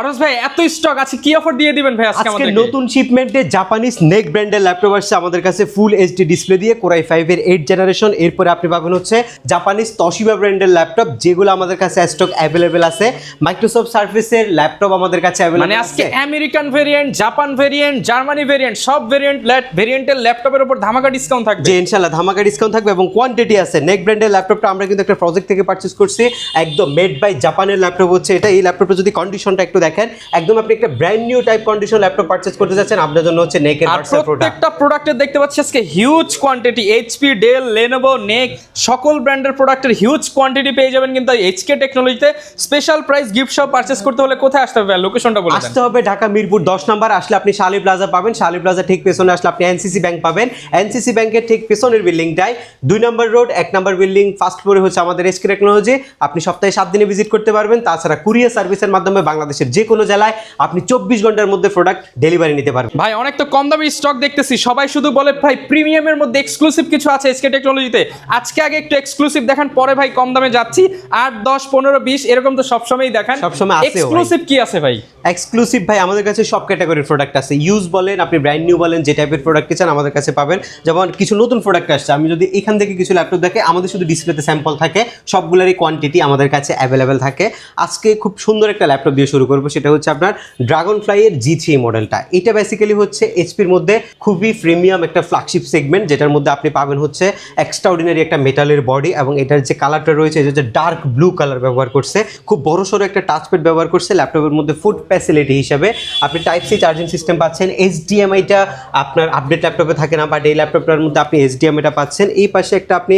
ফারাজ ভাই এত স্টক আছে, কি অফার দিয়ে দিবেন ভাই আজকে আমাদেরকে? নতুন শিপমেন্টে জাপানিজ নেক ব্র্যান্ডের ল্যাপটপ আসছে আমাদের কাছে ফুল এইচডি ডিসপ্লে দিয়ে, কোরাই 5 এর 8 জেনারেশন। এরপরে আপনি পাবেন হচ্ছে জাপানিজ তোশিবা ব্র্যান্ডের ল্যাপটপ, যেগুলো আমাদের কাছে স্টক অ্যাভেলেবেল আছে। মাইক্রোসফট সার্ফেসের ল্যাপটপ আমাদের কাছে অ্যাভেলেবেল মানে আজকে American variant, Japan variant, Germany variant, সব ভেরিয়েন্টের ল্যাপটপের উপর ধামাকা ডিসকাউন্ট থাকবে। যে ইনশাআল্লাহ ধামাকা ডিসকাউন্ট থাকবে এবং কোয়ান্টিটি আছে। নেক ব্র্যান্ডের ল্যাপটপটা আমরা কিন্তু একটা প্রজেক্ট থেকে পারচেজ করছি, একদম মেড বাই জাপানের ল্যাপটপ হচ্ছে এটা। এই ল্যাপটপটা যদি কন্ডিশনটা একটু দেখেন, একদম আপনি একটা brand new type condition laptop purchase করতে যাচ্ছেন, আপনার জন্য হচ্ছে নেকের ভার্সেল প্রোডাক্ট। প্রত্যেকটা প্রোডাক্টের দেখতে পাচ্ছি আজকে huge quantity, HP, Dell, Lenovo, নেক সকল ব্র্যান্ডের প্রোডাক্টের হিউজ কোয়ান্টিটি পেয়ে যাবেন কিন্তু এইচকে টেকনোলজিতে। স্পেশাল প্রাইস গিফট সব পারচেজ করতে হলে কোথায় আসতে হবে? লোকেশনটা বলে দেন। আসতে হবে ঢাকা মিরপুর 10 নাম্বার। আসলে আপনি শালি প্লাজা পাবেন, শালি প্লাজা ঠিক পেছনে আসলে আপনি এনসিসি ব্যাংক পাবেন, এনসিসি ব্যাংকের ঠিক পেছনের বিল্ডিংটাই 2 নম্বর রোড 1 নম্বর বিল্ডিং ফার্স্ট ফ্লোরে হচ্ছে আমাদের এইচকে টেকনোলজি। আপনি সপ্তাহে 7 দিনে ভিজিট করতে পারবেন। তাছাড়া কুরিয়ার সার্ভিসের মাধ্যমে বাংলাদেশের যে কোনো জেলায় আপনি 24 ঘন্টার মধ্যে প্রোডাক্ট ডেলিভারি নিতে পারবেন। ভাই অনেক তো কম দামি স্টক দেখতেছি, সবাই শুধু বলে ভাই প্রিমিয়ামের মধ্যে এক্সক্লুসিভ কিছু আছে এসকে টেকনোলজিতে। আজকে আগে একটু এক্সক্লুসিভ দেখান, পরে ভাই কম দামে যাচ্ছি। 8, 10, 15, 20 এরকম তো সবসময়ই দেখান, সবসময় আছে। এক্সক্লুসিভ কি আছে ভাই? এক্সক্লুসিভ ভাই আমাদের কাছে সব ক্যাটাগরির প্রোডাক্ট আছে। ইউজ বলেন, আপনি ব্র্যান্ড নিউ বলেন, যে টাইপের প্রোডাক্ট চান আমাদের কাছে পাবেন। যেমন কিছু নতুন প্রোডাক্ট আসছে, আমি যদি এখান থেকে কিছু ল্যাপটপ দেখে, আমাদের শুধু ডিসপ্লেতে স্যাম্পল থাকে, সবগুলোরই কোয়ান্টিটি আমাদের কাছে অ্যাভেলেবেল থাকে। আজকে খুব সুন্দর একটা ল্যাপটপ দিয়ে শুরু করবো, সেটা হচ্ছে আপনার ড্রাগন ফ্লাই এর G3 মডেলটা। এটা বেসিক্যালি হচ্ছে এইচপির মধ্যে খুবই প্রিমিয়াম একটা ফ্ল্যাগশিপ সেগমেন্ট, যেটার মধ্যে আপনি পাবেন হচ্ছে এক্সট্রাঅর্ডিনারি একটা মেটালের বডি, এবং এটার যে কালারটা রয়েছে এটা হচ্ছে ডার্ক ব্লু কালার ব্যবহার করছে। খুব বড় সড়ো একটা টাচপ্যাড ব্যবহার করছে। ল্যাপটপের মধ্যে ফুড ফ্যাসিলিটি হিসাবে আপনি টাইপ সি চার্জিং সিস্টেম পাচ্ছেন। এইচডিএমআইটা আপনার আপডেট ল্যাপটপে থাকে না, বাট এই ল্যাপটপটার মধ্যে আপনি এইচডিএমআইটা পাচ্ছেন। এই পাশে একটা আপনি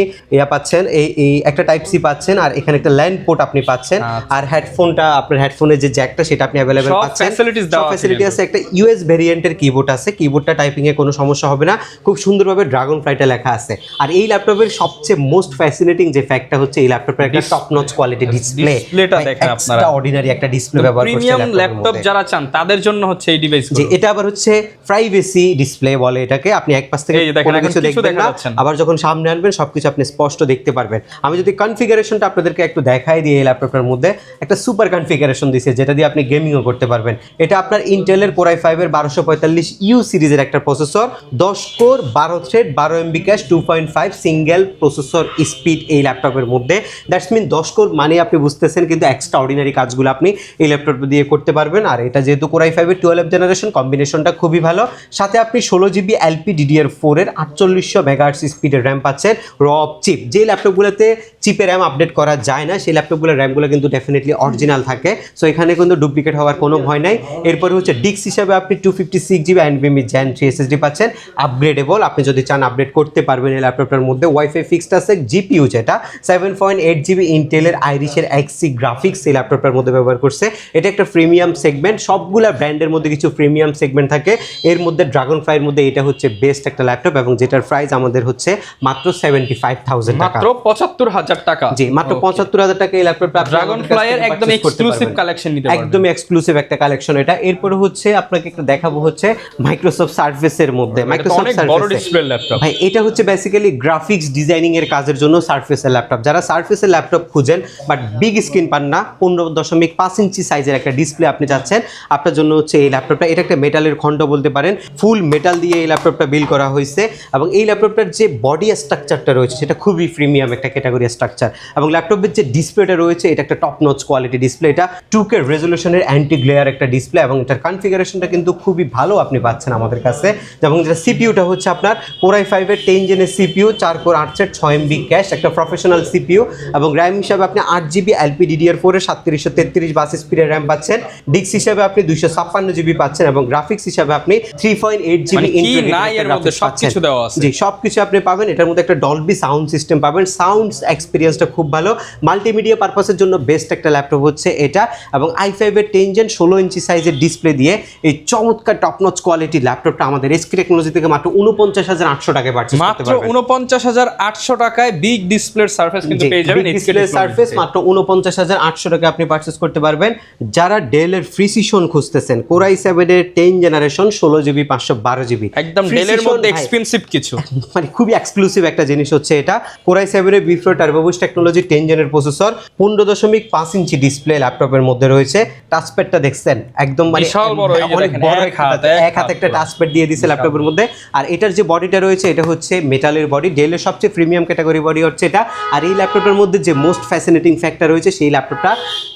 পাচ্ছেন, এই একটা টাইপ সি পাচ্ছেন, আর এখানে একটা ল্যান্ড পোর্ট আপনি পাচ্ছেন। আর হেডফোনটা, আপনার হেডফোনের যে জ্যাকটা সেটা আপনি অ্যাভেলেবেল পাচ্ছেন। সব ফ্যাসিলিটি আছে। একটা ইউএস ভেরিয়েন্টের কিবোর্ড আছে, কিবোর্ডটা টাইপিং এ কোনো সমস্যা হবে না। খুব সুন্দরভাবে ড্রাগন ফ্লাইটা লেখা আছে। আর এই ল্যাপটপের সবচেয়ে মোস্ট ফ্যাসিনেটিং যে ফ্যাক্টটা হচ্ছে এই ল্যাপটপের একটা টপ নচ কোয়ালিটি ডিসপ্লে। ডিসপ্লেটা দেখেন আপনারা, এক্সট্রা অর্ডিনারি একটা ডিসপ্লে ব্যবহার করছে। প্রিমিয়াম ল্যাপটপ যারা চান তাদের জন্য হচ্ছে এই ডিভাইস। যে এটা আবার হচ্ছে প্রাইভেসি ডিসপ্লে বলে এটাকে। আপনি এক পাশ থেকে কোনো কিছু দেখবেন না, আবার যখন সামনে আনবেন সবকিছু আপনি স্পষ্ট দেখতে পারবেন। আমি যদি কনফিগারেশনটা আপনাদেরকে একটু দেখাই দিই, এই ল্যাপটপটার মধ্যে একটা সুপার কনফিগারেশন দিয়েছে, যেটা দিয়ে আপনি গেমিংও করতে পারবেন। এটা আপনার ইন্টেলের কোরাই 5 এর 1245U সিরিজের একটা processor, 10 core 12 thread 12 MB cash 2.5 single processor speed এই ল্যাপটপের মধ্যে। দ্যাটস মিন 10 কোর মানে আপনি বুঝতেছেন কিন্তু এক্সট্রা অর্ডিনারি কাজগুলো আপনি এই ল্যাপটপ দিয়ে করতে পারবেন। আর এটা যেহেতু কোরাই 5 এর 12 জেনারেশন, কম্বিনেশনটা খুবই ভালো। সাথে আপনি 16GB LPDDR4 এর 4800 মেগাহার্টজ স্পিডের র্যাম পাচ্ছেন। রব চিপ, যে ল্যাপটপগুলোতে চিপের র্যাম আপডেট করা যায় না, সেই ল্যাপটপগুলোর র্যামগুলো কিন্তু ডেফিনেটলি অরিজিনাল থাকে। সো এখানে কিন্তু ডুপ্লিকেট হওয়ার কোনো ভয় নাই। এরপরে হচ্ছে ডিস্ক হিসাবে আপনি 256GB NVMe Gen 3 SSD পাচ্ছেন, আপগ্রেডেবল। আপনি যদি চান আপডেট করতে পারবেন এই ল্যাপটপটার মধ্যে। ওয়াইফাই ফিক্সড আছে। জিপিইউ যেটা 7.8GB ইন্টেলের আইরিশের XC গ্রাফিক্স এই ল্যাপটপটার মধ্যে ব্যবহার করছে। এটা একটা প্রিমিয়াম সেগমেন্ট। সবগুলা ব্র্যান্ডের মধ্যে কিছু প্রিমিয়াম সেগমেন্ট থাকে, এর মধ্যে ড্রাগন ফ্লাইয়ের মধ্যে এটা হচ্ছে বেস্ট একটা ল্যাপটপ, এবং যেটার প্রাইস আমাদের হচ্ছে মাত্র 75,000 টাকা, মাত্র 75,000 টাকা। জি মাত্র 75,000 টাকা এই ল্যাপটপটা ড্রাগন ফ্লাইয়ের একদম এক্সক্লুসিভ কালেকশন নিতে পারবেন। একদম এক্সক্লুসিভ একটা কালেকশন এটা। এরপরে হচ্ছে আপনাকে একটু দেখাবো হচ্ছে মাইক্রোসফট সার্ফেসের মধ্যে। মাইক্রোসফট বড় ডিসপ্লে ল্যাপটপ ভাই, এটা হচ্ছে বেসিক্যালি গ্রাফিক্স ডিজাইনিং এর কাজের জন্য সার্ফেসের ল্যাপটপ। যারা সার্ফেসের ল্যাপটপ খুঁজেন বাট বিগ স্ক্রিন পান না, 15.5 ইঞ্চি সাইজের একটা ডিসপ্লে আপনি চাচ্ছেন, আপনার জন্য হচ্ছে এই ল্যাপটপটা। এটা একটা মেটালের খন্ড বলতে পারেন, ফুল মেটাল দিয়ে এই ল্যাপটপটা বিল্ড করা হয়েছে। এবং এই ল্যাপটপটার যে বডি স্ট্রাকচারটা রয়েছে সেটা খুবই প্রিমিয়াম একটা ক্যাটাগরি স্ট্রাকচার। এবং ল্যাপটপের যে ডিসপ্লেটা রয়েছে এটা একটা টপ নচ কোয়ালিটি ডিসপ্লে। এটা 2K রেজলিউশনের অ্যান্টি গ্লেয়ার একটা ডিসপ্লে, এবং এটার কনফিগারেশনটা কিন্তু খুবই ভালো আপনি পাচ্ছেন আমাদের কাছে। এবং যেটা সিপিইউটা হচ্ছে আপনার কোরাই 5 এর 10 জেনের CPU, 4 core 8 thread 6 MB cache, একটা প্রফেশনাল সিপিইউ। এবং র্যাম হিসাবে আপনি 8GB LPDDR4 এর 3733 বাস স্পিডের র্যাম পাচ্ছেন। ডিস্ক হিসাবে আপনি 256GB পাচ্ছেন, এবং গ্রাফিক্স হিসাবে আপনি 3.8GB ইন্টিগ্রেটেড গ্রাফিক্স পাচ্ছেন। জি সবকিছু আপনি পাবেন। এটার মধ্যে একটা ডলবি সাউন্ড সিস্টেম পাবেন, সাউন্ড এক্সপিরিয়েন্সটা খুব ভালো। মাল্টিমিডিয়া পারপাসের জন্য বেস্ট একটা ল্যাপটপ হচ্ছে এটা। এবং i5 এর 10 জেন 16 ইঞ্চি সাইজের ডিসপ্লে দিয়ে এই চমৎকার টপ নচ কোয়ালিটি ল্যাপটপটা আমাদের এসকে টেকনোলজি থেকে মাত্র 49,800 টাকায় পারচেজ করতে পারবেন। মাত্র 49,800 টাকায় বিগ ডিসপ্লের সারফেস কিন্তু পেয়ে যাবেন। ডিসপ্লে সারফেস মাত্র 49,800 টাকায় আপনি পারচেজ করতে পারবেন। যারা ডেলের প্রিসিশন খুঁজতেছেন, Core i7 এর 10 জেনারেশন 16GB 512GB, একদম ডেলের মধ্যে এক্সপেন্সিভ কিছু, মানে খুবই এক্সক্লুসিভ একটা জিনিস হচ্ছে এটা। Core i7 এর বিফ্রো turbo boost technology 10 জেনের processor, 15.5 inch display ল্যাপটপের মধ্যে রয়েছে। টাচপ্যাডটা দেখছেন একদম মানে বিশাল বড়, এই যে দেখেন এক হাতে একটা টাচপ্যাড দিয়ে দিয়েছে ল্যাপটপের মধ্যে। আর এটার যে বডিটা রয়েছে এটা হচ্ছে মেটালের বডি, ডেলের সবচেয়ে প্রিমিয়াম ক্যাটাগরি বডি হচ্ছে এটা। আর এই ল্যাপটপের মধ্যে যে মোস্ট ফ্যাসিনেটিং ফ্যাক্টর রয়েছে সেই ল্যাপটপটা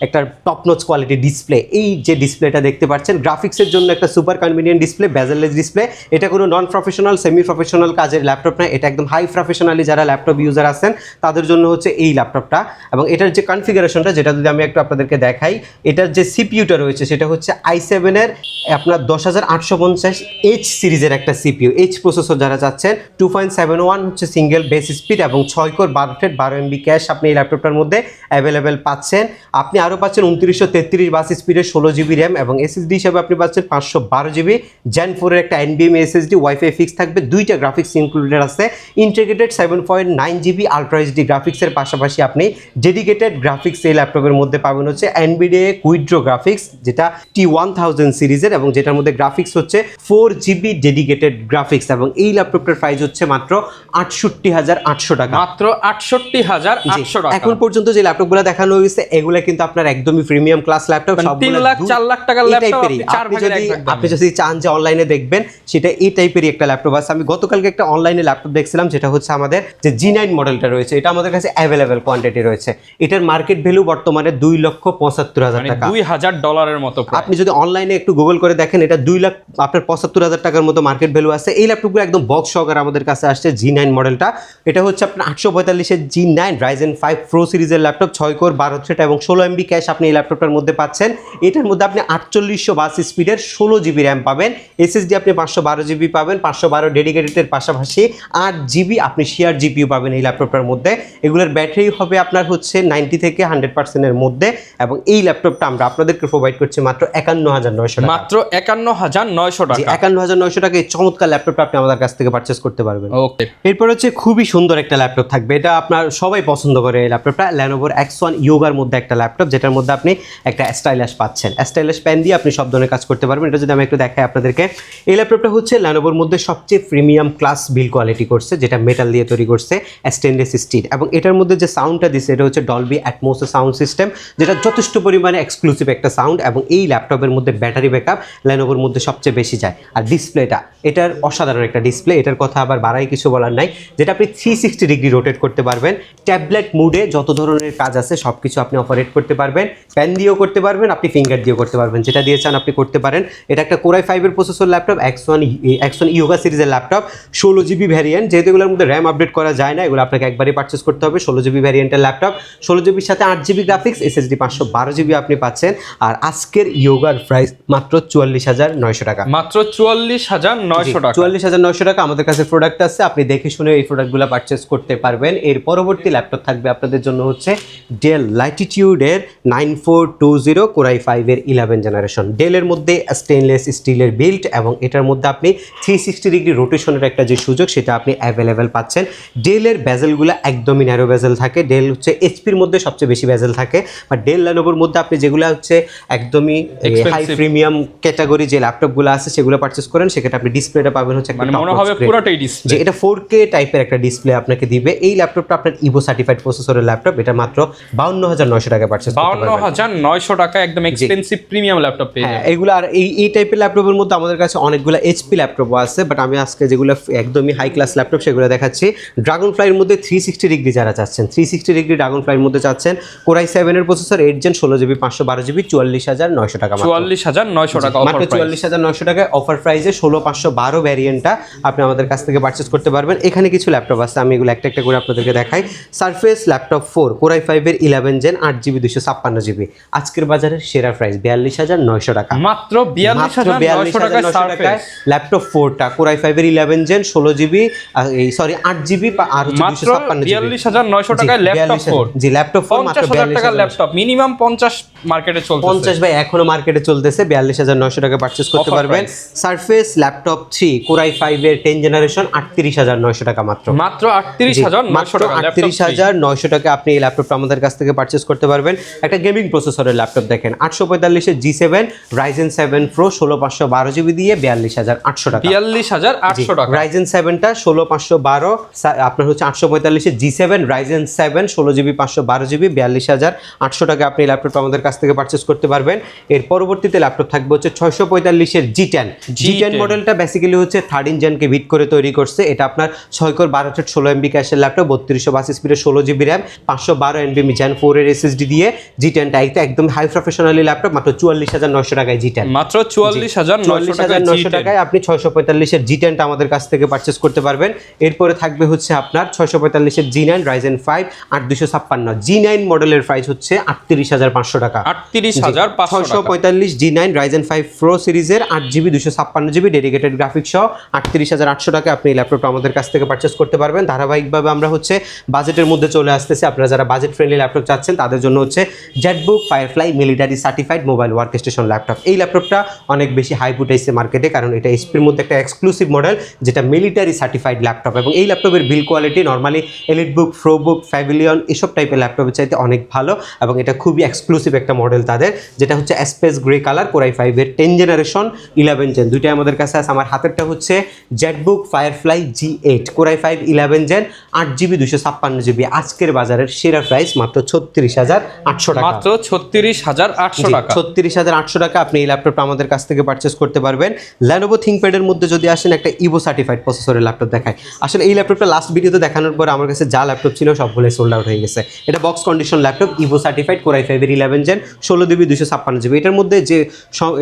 একটা টপ নচ কোয়ালিটি ডিসপ্লে। এই যে ডিসপ্লেটা দেখতে পাচ্ছেন গ্রাফিক্সের জন্য একটা super convenient display, bezel-less display. এটা কোনো নন প্রফেশনাল সেমি প্রফেশনাল কাজের ল্যাপটপ না, এটা একদম হাই প্রফেশনালি যারা ল্যাপটপ ইউজার আছেন তাদের জন্য হচ্ছে এই ল্যাপটপটা। এবং এটার যে কনফিগারেশনটা যেটা যদি আমি একটু আপনাদেরকে দেখাই, এটার যে সিপিইউটা রয়েছে সেটা হচ্ছে i7 এর আপনার 10850H সিরিজের একটা সিপিইউ। এইচ প্রসেসর যারা চাচ্ছেন, 2.71 হচ্ছে সিঙ্গেল বেস স্পিড এবং 6 কোর 12 থ্রেড 12 MB ক্যাশ আপনি এই ল্যাপটপটার মধ্যে অ্যাভেলেবেল পাচ্ছেন। আপনি আরও পাচ্ছেন 2933 বাস স্পিডের 16GB র্যাম এবং এসএসডি হিসাবে আপনি পাচ্ছেন 512GB Gen 4 এর একটা NVMe SSD, ওয়াইফাই ফিক্স থাকবে, দুইটা গ্রাফিক্স ইনক্লুডেড আছে, ইন্টিগ্রেটেড 7.9GB আলট্রা এইচডি গ্রাফিক্সের পাশাপাশি আপনি ডেডিকেটেড গ্রাফিক্স এই ল্যাপটপের মধ্যে পাবেন হচ্ছে NVIDIA Quadro গ্রাফিক্স, যেটা T1000 সিরিজের এবং যেটার মধ্যে গ্রাফিক্স হচ্ছে 4GB ডেডিকেটেড গ্রাফিক্স। এবং এই ল্যাপটপটার প্রাইস হচ্ছে মাত্র 68,800 টাকা, মাত্র 68,800 টাকা। এখন পর্যন্ত যে ল্যাপটপগুলো দেখানো হয়েছে এগুলো কিন্তু আপনার একদমই প্রিমিয়াম ক্লাস ল্যাপটপ, সবগুলো 3 লাখ 4 লাখ টাকার ল্যাপটপ আপনি যদি চান যে অনলাইনে দেখবেন সেটা এই টাইপেরই একটা ল্যাপটপ আছে। আমি গতকালকে একটা অনলাইনে ল্যাপটপ দেখছিলাম যেটা হচ্ছে আমাদের যে G9 মডেলটা রয়েছে, এটা আমাদের কাছে অ্যাভেলেবেল কোয়ান্টিটি রয়েছে। এটার মার্কেট ভ্যালু বর্তমানে $2,75,000 টাকা, $2,000 মতো। আপনি যদি অনলাইনে একটু গুগল করে দেখেন এটা 2,75,000 টাকার মতো মার্কেট ভ্যালু আছে। এই ল্যাপটপগুলো একদম বক্স সহকারে আমাদের কাছে আসছে G9 মডেলটা। এটা হচ্ছে আপনার 845 G9 Ryzen 5 Pro সিরিজের ল্যাপটপ, 6 কোর 12 থ্রেড এবং 16 MB ক্যাশ আপনি এই ল্যাপটপটার মধ্যে পাচ্ছেন। এটার মধ্যে আপনি 4800 বাস স্পিডের 16GB র্যাম পাবেন, এসএসডি আপনি 512GB পাবেন, 512 ডেডিকেটেডের পাশাপাশি 8GB আপনি শেয়ার জিপিইউ পাবেন এই ল্যাপটপটার মধ্যে। এগুলোর ব্যাটারি হবে আপনার হচ্ছে 90 থেকে 100% এর মধ্যে এবং এই ল্যাপটপটা আমরা আপনাদেরকে প্রোভাইড করছি মাত্র 51,900 টাকা, মাত্র 51,900 টাকা। 51,900 টাকা এই চমৎকার ল্যাপটপটা আপনি আমাদের কাছ থেকে পারচেজ করতে পারবেন। ওকে, এরপর হচ্ছে খুবই সুন্দর একটা ল্যাপটপ থাকবে, এটা আপনার সবাই পছন্দ করে এই ল্যাপটপটা, Lenovo X1 Yoga মধ্যে একটা ল্যাপটপ যেটার মধ্যে আপনি একটা স্টাইলাস পাচ্ছেন, স্টাইলাস পেন দিয়ে আপনি সব ধরনের কাজ করতে পারবেন। এটা যদি আমি একটু দেখাই আপনাদেরকে, এই ল্যাপটপটা হচ্ছে Lenovoর মধ্যে সবচেয়ে প্রিমিয়াম ক্লাস বিল কোয়ালিটি করছে, যেটা মেটাল দিয়ে তৈরি করছে, স্টেনলেস স্টিল। এবং এটার মধ্যে যে সাউন্ডটা দিচ্ছে এটা হচ্ছে ডলবি অ্যাটমোস সাউন্ড সিস্টেম, যেটা যথেষ্ট পরিমাণে এক্সক্লুসিভ একটা সাউন্ড। এবং এই ল্যাপটপের মধ্যে ব্যাটারি ব্যাকআপ Lenovoর মধ্যে সবচেয়ে বেশি যায়। আর ডিসপ্লেটা এটার অসাধারণ একটা ডিসপ্লে, এটার কথা আবার বাড়াই কিছু বলার নাই, যেটা আপনি 360 ডিগ্রি রোটেট করতে পারবেন। ট্যাবলেট মুডে যত ধরনের কাজ আছে সব কিছু আপনি অপারেট করতে পারবেন, পেন দিয়েও করতে পারবেন, আপনি ফিঙ্গার দিয়েও করতে পারবেন, যেটা দিয়ে চান আপনি করতে পারেন। এটা একটা Core i5 এর প্রসেসর ল্যাপটপ, X1 Yoga সিরিজের ল্যাপটপ, 16GB ভ্যারিয়েন্ট। যেহেতু এগুলোর মধ্যে র্যাম আপডেট করা যায় না, এগুলো আপনাকে একবারই পারচেস করতে হবে। 16GB ভ্যারিয়েন্টের ল্যাপটপ, 16GB সাথে 8GB গ্রাফিক্স, SSD 512GB আপনি পাচ্ছেন। আর আজকের ইয়োগার প্রাইস মাত্র 44,900 টাকা, মাত্র 44,900 টাকা। 44,900 টাকা আমাদের কাছে প্রোডাক্ট আছে, আপনি দেখে শুনে এই প্রোডাক্টগুলো পারচেস করতে পারবেন। এর পরবর্তী ল্যাপটপ থাকবে আপনাদের জন্য হচ্ছে ডেল ল্যাটিটিউডের 9420 Core i5 এর 11 জেনারেশন। ডেলের মধ্যে স্টেনলেস স্টিলের বিল্ড এবং এটার মধ্যে আপনি 360 ডিগ্রি রোটেশনের একটা যে সুযোগ সেটা আপনি অ্যাভেলেবেল পাচ্ছেন। ডেলের বেজেলগুলো একদমই ন্যারো বেজেল থাকে, ডেল হচ্ছে এইচপির মধ্যে সবচেয়ে বেশি বেজেল থাকে, বা ডেল ল্যানোভোর মধ্যে আপনি যেগুলো হচ্ছে একদমই হাই প্রিমিয়াম ক্যাটাগরি যে ল্যাপটপগুলো আছে সেগুলো পারচেস করেন, সেক্ষেত্রে আপনি ডিসপ্লেটা পাবেন হচ্ছে একটা মনে হবে পুরোটাই ডিসপ্লে, যে এটা 4K টাইপের একটা ডিসপ্লে আপনাকে দিবে। এই ল্যাপটপটা আপনার ইভো সার্টিফাইড প্রসেসরের ল্যাপটপ, এটা মাত্র 52,900 টাকা পারচেস করতে পারবেন। 52,900 টাকা একদম এক্সপেন্সিভ প্রিমিয়াম ল্যাপটপ পেয়ে যাবেন। এগুলো আর এই টাইপের ল্যাপটপের মধ্যে আমাদের কাছে অনেকগুলো এইচপি ল্যাপটপও আছে, বাট আমি আজকে যেগুলো একদমই হাই ক্লাস ল্যাপটপ সেগুলো দেখাচ্ছি। ড্রাগন ফ্লাইয়ের মধ্যে 360 ডিগ্রি যারা চাচ্ছেন, 360 ডিগ্রি ড্রাগন ফ্লাইয়ের মধ্যে চাচ্ছেন, Core i7 এর প্রসেসর 8 Gen 16GB 512GB 44,900 টাকা, 44,900 টাকা মাত্র 44,900 টাকায় অফার প্রাইসে 16512 ভ্যারিয়েন্টটা আপনি আমাদের কাছ থেকে পারচেস করতে পারবেন। এখানে কিছু ল্যাপটপ আছে, আমি এগুলো একটা একটা করে আপনাদেরকে দেখাই। সারফেস ল্যাপটপ 4 Core i5 এর 11 Gen 8GB 256GB, আজকের বাজারের সেরা প্রাইস 42,900 টাকা, মাত্র 42,900 টাকায় ল্যাপটপ 4টা Core i5 এর 11 Gen 16GB 8GB আর হচ্ছে 256GB, 42,900 টাকায় ল্যাপটপ 4। জি, ল্যাপটপ 4 মাত্র 50,000 টাকার ল্যাপটপ, মিনিমাম 50 মার্কেটে চলতেছে। 50 ভাই এখনো মার্কেটে চলতেছে, 42,900 টাকা পারচেজ করতে পারবেন। সারফেস ল্যাপটপ 3 Core i5 এর 10 জেনারেশন 38,900 টাকা, মাত্র 38,900 টাকা, 38,900 টাকা আপনি এই ল্যাপটপটা আমাদের কাছ থেকে পারচেজ করতে পারবেন। একটা গেমিং প্রসেসরের ল্যাপটপ দেখেন, 545 এর G7 Ryzen 7 Pro 16512 GB দিয়ে 42800 টাকা। 42800 টাকা। Ryzen 7টা 16512 আপনার হচ্ছে 845 এর G7 Ryzen 7 16GB 512GB 42800 টাকা আপনি ল্যাপটপটা আমাদের কাছ থেকে পারচেজ করতে পারবেন। এর পরবর্তীতে ল্যাপটপ থাকবে হচ্ছে 645 এর G10 মডেলটা বেসিক্যালি হচ্ছে 13 জেনকে ভিট করে তৈরি করছে। এটা আপনার 6 কোর 12 থ্রেড 16 MB ক্যাশের ল্যাপটপ, 3282 স্পিডের 16GB RAM, 512 NVMe Gen 4 এর SSD দিয়ে G10টা একদম হাই প্রফেশনালি ল্যাপটপ, মাত্র 44900 টাকায় G10, মাত্র 44900 টাকায় আপনি 645 এর G10টা আমাদের কাছ থেকে পারচেজ করতে পারবেন। এরপরে থাকবে হচ্ছে আপনার 645 এর G9 Ryzen 5 8256 G9 মডেলের প্রাইস হচ্ছে 38500 টাকা। 38500 টাকা। 645 G9 Ryzen 5 Pro সিরিজের 8GB 256GB ডেডিকেটেড গ্রাফিক্স সহ 38800 টাকা আপনি এই ল্যাপটপটা আমাদের কাছ থেকে পারচেজ করতে পারবেন। ধারাবাহিকভাবে আমরা হচ্ছে বাজেটের মধ্যে চলে আসতেছি। আপনারা যারা বাজেট ফ্রেন্ডলি ল্যাপটপ চাচ্ছেন তাদের জন্য হচ্ছে Jetbook firefly military certified mobile workstation laptop. এই ল্যাপটপটা অনেক বেশি হাইপ উঠাইছে মার্কেটে, কারণ এটা এইচপির মধ্যে একটা এক্সক্লুসিভ মডেল যেটা মিলিটারি সার্টিফাইড ল্যাপটপ, এবং এই ল্যাপটপের বিল quality normally EliteBook, ProBook, pavilion এসব টাইপের ল্যাপটপের চাইতে অনেক ভালো, এবং এটা খুবই এক্সক্লুসিভ একটা মডেল তাদের, যেটা হচ্ছে space grey colour, core i5 এর 10 জেনারেশন 11 জেন দুইটাই আমাদের কাছে আছে। আমার হাতেরটা হচ্ছে Jetbook firefly G8 core i5 11 gen 8GB 256GB। আজকের বাজারের সেরা প্রাইস মাত্র 36800 টাকা। মাত্র 36800 টাকা। 36800 টাকা আপনি এই ল্যাপটপটা আমাদের কাছ থেকে পারচেজ করতে পারবেন। Lenovo ThinkPad এর মধ্যে যদি আসেন একটা ইভো সার্টিফাইড প্রসেসরের ল্যাপটপ দেখায়। আসলে এই ল্যাপটপটা লাস্ট ভিডিওতে দেখানোর পর আমার কাছে যা ল্যাপটপ ছিল সবগুলো সোল্ড আউট হয়ে গেছে। এটা box condition laptop, Ivo certified core i5 এর 11 জেন 16GB 256GB। এটার মধ্যে যে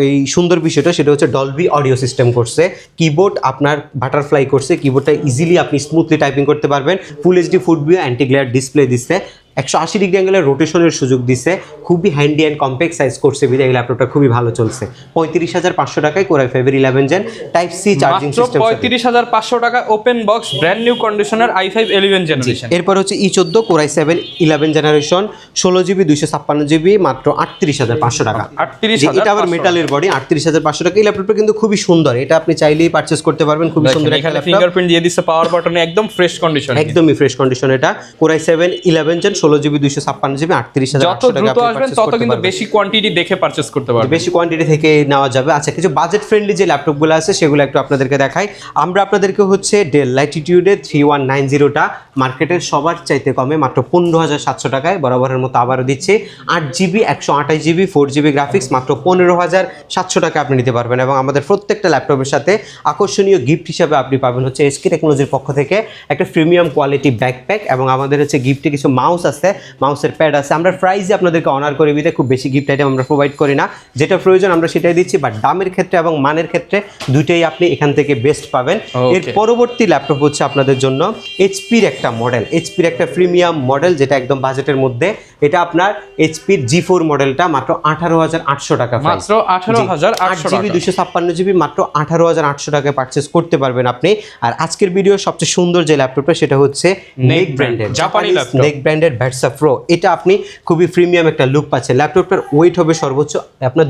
এই সুন্দর বিষয়টা সেটা হচ্ছে ডলবি অডিও সিস্টেম করছে, কিবোর্ড আপনার বাটারফ্লাই করছে, কিবোর্ডটা ইজিলি আপনি স্মুথলি টাইপিং করতে পারবেন। Full HD food view anti glare display দিচ্ছে, 180 ডিগ্রি অ্যাঙ্গেলের রোটেশনের সুযোগ দিচ্ছে, খুবই হ্যান্ডি অ্যান্ড কম্প্যাক্ট সাইজ করছে বিধায় এই ল্যাপটপটা খুবই ভালো চলছে। 35500 টাকায় কোর i5 এর 11 gen type C charging system, 35500 টাকা ওপেন বক্স ব্র্যান্ড নিউ কন্ডিশনের i5 11 জেনারেশন। এরপর হচ্ছে E14 core i7 11 generation 16GB 256GB মাত্র 38500 টাকা। 38500 এটা আবার মেটালের বডি, 38500 টাকা। এই ল্যাপটপটা কিন্তু খুবই সুন্দর, এটা আপনি চাইলেই পারচেজ করতে পারবেন। খুবই সুন্দর একটা ল্যাপটপ, ফিঙ্গারপ্রিন্ট দিয়ে দিচ্ছে পাওয়ার বাটনে, একদম ফ্রেশ কন্ডিশন, একদমই ফ্রেশ কন্ডিশন। এটা core i7 11 gen 16GB 256GB 38800 টাকা। যত আসবেন তত কিন্তু বেশি কোয়ান্টিটি দেখে পারচেজ করতে পারবেন, বেশি কোয়ান্টিটি থেকে নেওয়া যাবে। আচ্ছা, কিছু বাজেট ফ্রেন্ডলি যে ল্যাপটপগুলো আছে সেগুলো একটু আপনাদেরকে দেখাই। আমরা আপনাদেরকে হচ্ছে ডেল ল্যাটিটিউডে 3190টা মার্কেটের সবার চাইতে কমে মাত্র 15700 টাকায় বরাবরের মতো আবারও দিচ্ছি। 8GB 128GB 4GB গ্রাফিক্স মাত্র 15700 টাকা আপনি নিতে পারবেন, এবং আমাদের প্রত্যেকটা ল্যাপটপের সাথে আকর্ষণীয় গিফট হিসাবে আপনি পাবেন হচ্ছে এসকে টেকনোলজির পক্ষ থেকে একটা প্রিমিয়াম কোয়ালিটি ব্যাকপ্যাক, এবং আমাদের হচ্ছে গিফটে কিছু মাউস আছে, মাউসের প্যাড আছে। আমরা প্রাইজে আপনাদেরকে অনার করে দিতে খুব বেশি গিফট আইটেম আমরা প্রোভাইড করি না, যেটা প্রয়োজন আমরা সেটাই দিচ্ছি, বাট দামের ক্ষেত্রে এবং মানের ক্ষেত্রে দুইটাই আপনি এখান থেকে বেস্ট পাবেন। এর পরবর্তী ল্যাপটপ হচ্ছে আপনাদের জন্য এইচপির একটা মডেল, এইচপির একটা প্রিমিয়াম মডেল যেটা একদম বাজেটের মধ্যে। এটা আপনার এইচপির G4 মডেলটা মাত্র 18800 টাকা, মাত্র 18800 8GB 256GB মাত্র 18800 টাকায় পারচেজ করতে পারবেন আপনি। আর আজকের ভিডিও সবচেয়ে সুন্দর যে ল্যাপটপটা সেটা হচ্ছে নেক ব্র্যান্ডের, জাপানি ল্যাপটপ, নেক ব্র্যান্ডের ভ্যাটসা প্রো। এটা আপনি খুবই প্রিমিয়াম একটা লুক পাচ্ছেন। ল্যাপটপটার ওয়েট হবে সর্বোচ্চ আপনার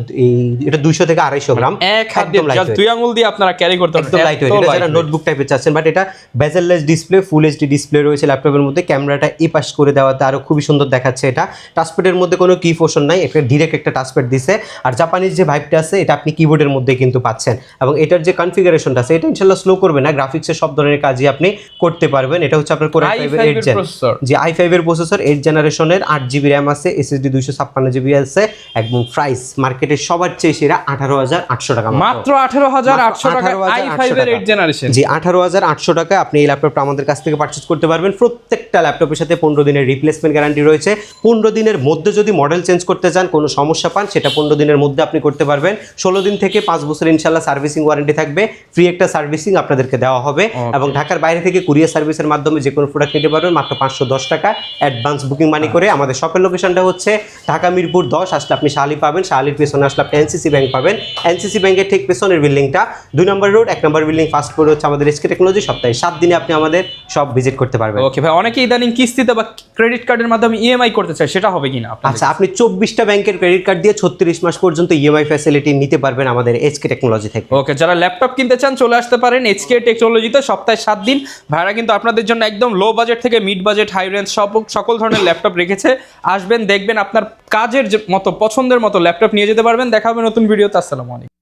এটা 200 থেকে 250 গ্রাম, একদম লাইট, দুই আঙ্গুল দিয়ে আপনারা ক্যারি করতে পারবেন, একদম লাইট ওয়েট। এটা যারা নোটবুক টাইপের চাচ্ছেন, বাট এটা bezel-less display, full HD display রয়েছে ল্যাপটপের মধ্যে। ক্যামেরাটা এই পাশ করে দেওয়াতে আরো খুবই সুন্দর দেখাচ্ছে। এটা টাচপ্যাডের মধ্যে কোনো কি পোর্শন নাই, একটা ডিরেক্ট একটা টাচপ্যাড দিছে। আর জাপানিজ যে ভাইবটা আছে এটা আপনি কিবোর্ডের মধ্যে কিন্তু পাচ্ছেন, এবং এটার যে কনফিগারেশনটা আছে এটা ইনশাআল্লাহ স্লো করবে না, গ্রাফিক্সের সব ধরনের কাজই আপনি করতে পারবেন। এটা হচ্ছে আপনার কোর i5 এর 8 জেন, যে i5 এর প্রসেসর 8 জেনারেশনের 8GB RAM আছে, SSD 256GB আছে, একদম প্রাইস মার্কেটের সবার চেয়ে সেরা 18800 টাকা, মাত্র 18800 টাকা i5 এর 8 জেনারেশন। জি 18800 টাকা আপনি এই ল্যাপটপটা আমাদের কাছ থেকে পারচেজ করতে পারবেন। প্রত্যেকটা ল্যাপটপের সাথে 15 দিনের রিপ্লেসমেন্ট গ্যারান্টি রয়েছে। 15 দিনের মধ্যে যদি মডেল চেঞ্জ করতে চান, কোনো সমস্যা পান, সেটা 15 দিনের মধ্যে আপনি করতে পারবেন। 16 দিন থেকে 5 বছর ইনশাআল্লাহ সার্ভিসিং ওয়ারেন্টি থাকবে, ফ্রি একটা সার্ভিসিং আপনাদেরকে দেওয়া হবে, এবং ঢাকার বাইরে থেকে কুরিয়ার সার্ভিসের মাধ্যমে যে কোনো প্রোডাক্ট নিতে পারবেন মাত্র 510 টাকা অ্যাডভান্স বুকিং মানি করে। আমাদের শপের লোকেশনটা হচ্ছে ঢাকা মিরপুর 10, আসলে আপনি শাহালি পাবেন, শাহালির পেছনে আসলে আপনি এনসিসি ব্যাংক পাবেন, এনসিসি ব্যাংকের ঠিক পেছনের বিল্ডিংটা 2 নম্বর রোড 1 নম্বর বিল্ডিং ফার্স্ট ফ্লোর হচ্ছে আমাদের এসকে টেকনোলজি। সপ্তাহে 7 দিনে আপনি আমাদের সব ভিজিট করতে পারবেন। ওকে ভাই, অনেকে ইদানিং কিস্তিতে বা ক্রেডিট কার্ডের মাধ্যমে ইএমআই করতে চায়, সেটা হবে কিনা? আচ্ছা, আপনি 24টা ব্যাংকের ক্রেডিট কার্ড দিয়ে 36 মাস পর্যন্ত ইএমআই ফ্যাসিলিটি নিতে পারবেন আমাদের এসকে টেকনোলজি থেকে। ওকে, যারা ল্যাপটপ কিনতে চান চলে আসতে পারেন এসকে টেকনোলজিতে। সপ্তাহে 7 দিন ভাড়া কিন্তু আপনাদের জন্য একদম লো বাজেট থেকে মিড বাজেট, হাই রেঞ্জ সকল সকল ধরনের ল্যাপটপ রেখেছে। আসবেন, দেখবেন, আপনার কাজের মতো পছন্দের মতো ল্যাপটপ নিয়ে যেতে পারবেন। দেখা হবে নতুন ভিডিওতে। আসসালামু আলাইকুম।